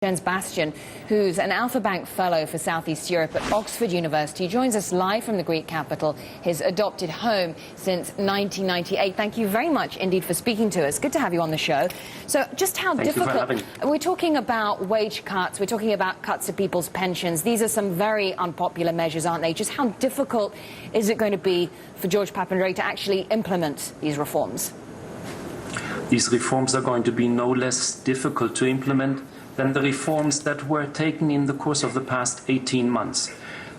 Bastian, who's an Alpha Bank Fellow for Southeast Europe at Oxford University, joins us live from the Greek capital, his adopted home since 1998. Thank you very much indeed for speaking to us. Good to have you on the show. So just how difficult, we're talking about wage cuts, we're talking about cuts to people's pensions. These are some very unpopular measures, aren't they? Just how difficult is it going to be for George Papandreou to actually implement these reforms? These reforms are going to be no less difficult to implement than the reforms that were taken in the course of the past 18 months.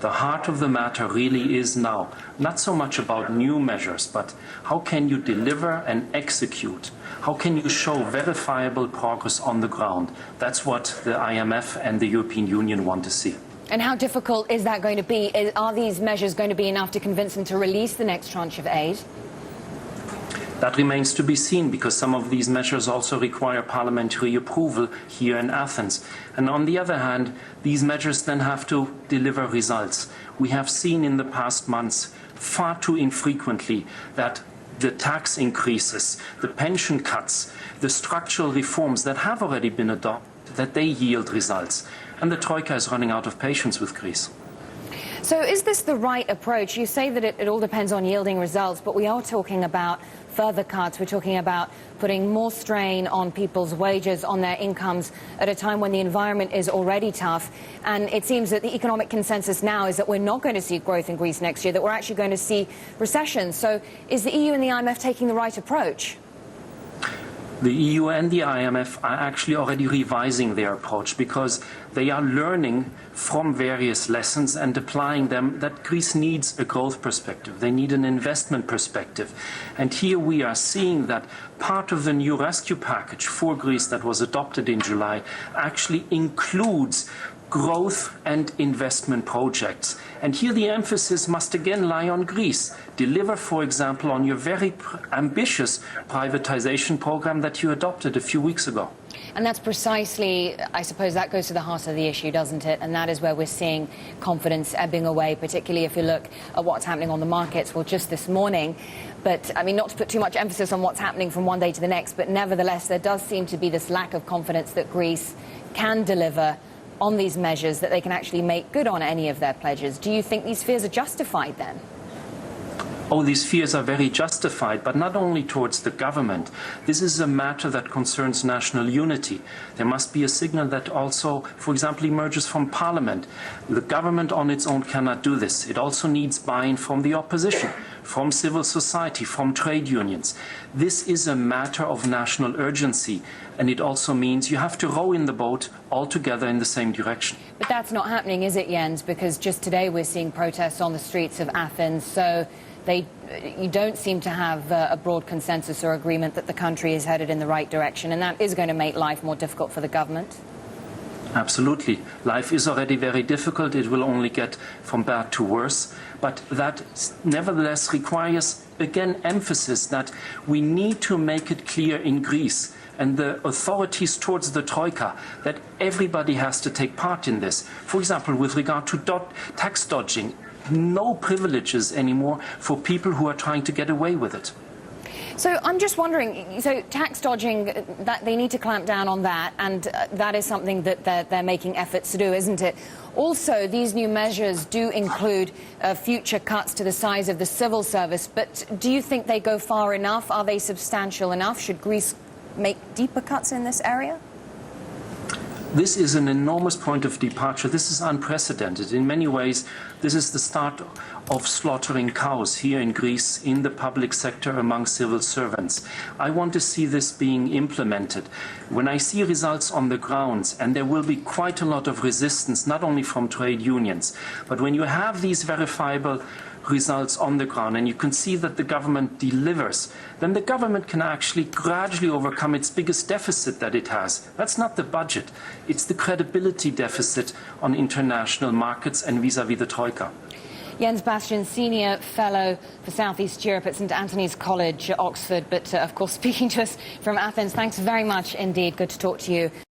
The heart of the matter really is now not so much about new measures, but how can you deliver and execute? How can you show verifiable progress on the ground? That's what the IMF and the European Union want to see. And how difficult is that going to be? Are these measures going to be enough to convince them to release the next tranche of aid? That remains to be seen, because some of these measures also require parliamentary approval here in Athens. And on the other hand, these measures then have to deliver results. We have seen in the past months far too infrequently that the tax increases, the pension cuts, the structural reforms that have already been adopted, that they yield results. And the Troika is running out of patience with Greece. So is this the right approach? You say that it all depends on yielding results, but we are talking about further cuts. We're talking about putting more strain on people's wages, on their incomes, at a time when the environment is already tough. And it seems that the economic consensus now is that we're not going to see growth in Greece next year, that we're actually going to see recession. So is the EU and the IMF taking the right approach? The EU and the IMF are actually already revising their approach, because they are learning from various lessons and applying them that Greece needs a growth perspective. They need an investment perspective. And here we are seeing that part of the new rescue package for Greece that was adopted in July actually includes growth and investment projects. And here the emphasis must again lie on Greece. Deliver, for example, on your very ambitious privatization program that you adopted a few weeks ago. And that's precisely, I suppose, that goes to the heart of the issue, doesn't it? And that is where we're seeing confidence ebbing away, particularly if you look at what's happening on the markets. Well, just this morning, but I mean, not to put too much emphasis on what's happening from one day to the next, but nevertheless, there does seem to be this lack of confidence that Greece can deliver on these measures, that they can actually make good on any of their pledges. Do you think these fears are justified then? Oh, these fears are very justified, but not only towards the government. This is a matter that concerns national unity. There must be a signal that also, for example, emerges from Parliament. The government on its own cannot do this. It also needs buy-in from the opposition, from civil society, from trade unions. This is a matter of national urgency, and it also means you have to row in the boat all together in the same direction. But that's not happening, is it, Jens? Because just today we're seeing protests on the streets of Athens, so you don't seem to have a broad consensus or agreement that the country is headed in the right direction, and that is going to make life more difficult for the government. Absolutely. Life is already very difficult. It will only get from bad to worse. But that nevertheless requires, again, emphasis that we need to make it clear in Greece and the authorities towards the Troika that everybody has to take part in this. For example, with regard to tax dodging, no privileges anymore for people who are trying to get away with it. So I'm just wondering, so tax dodging, that they need to clamp down on that, and that is something that they're making efforts to do, isn't it? Also, these new measures do include future cuts to the size of the civil service, but do you think they go far enough? Are they substantial enough? Should Greece make deeper cuts in this area? This is an enormous point of departure. This is unprecedented. In many ways, this is the start of slaughtering cows here in Greece, in the public sector, among civil servants. I want to see this being implemented. When I see results on the ground, and there will be quite a lot of resistance, not only from trade unions, but when you have these verifiable results on the ground and you can see that the government delivers, then the government can actually gradually overcome its biggest deficit that it has. That's not the budget. It's the credibility deficit on international markets and vis-à-vis the Troika. Jens Bastian, Senior Fellow for Southeast Europe at St Antony's College, Oxford, but of course speaking to us from Athens. Thanks very much indeed. Good to talk to you.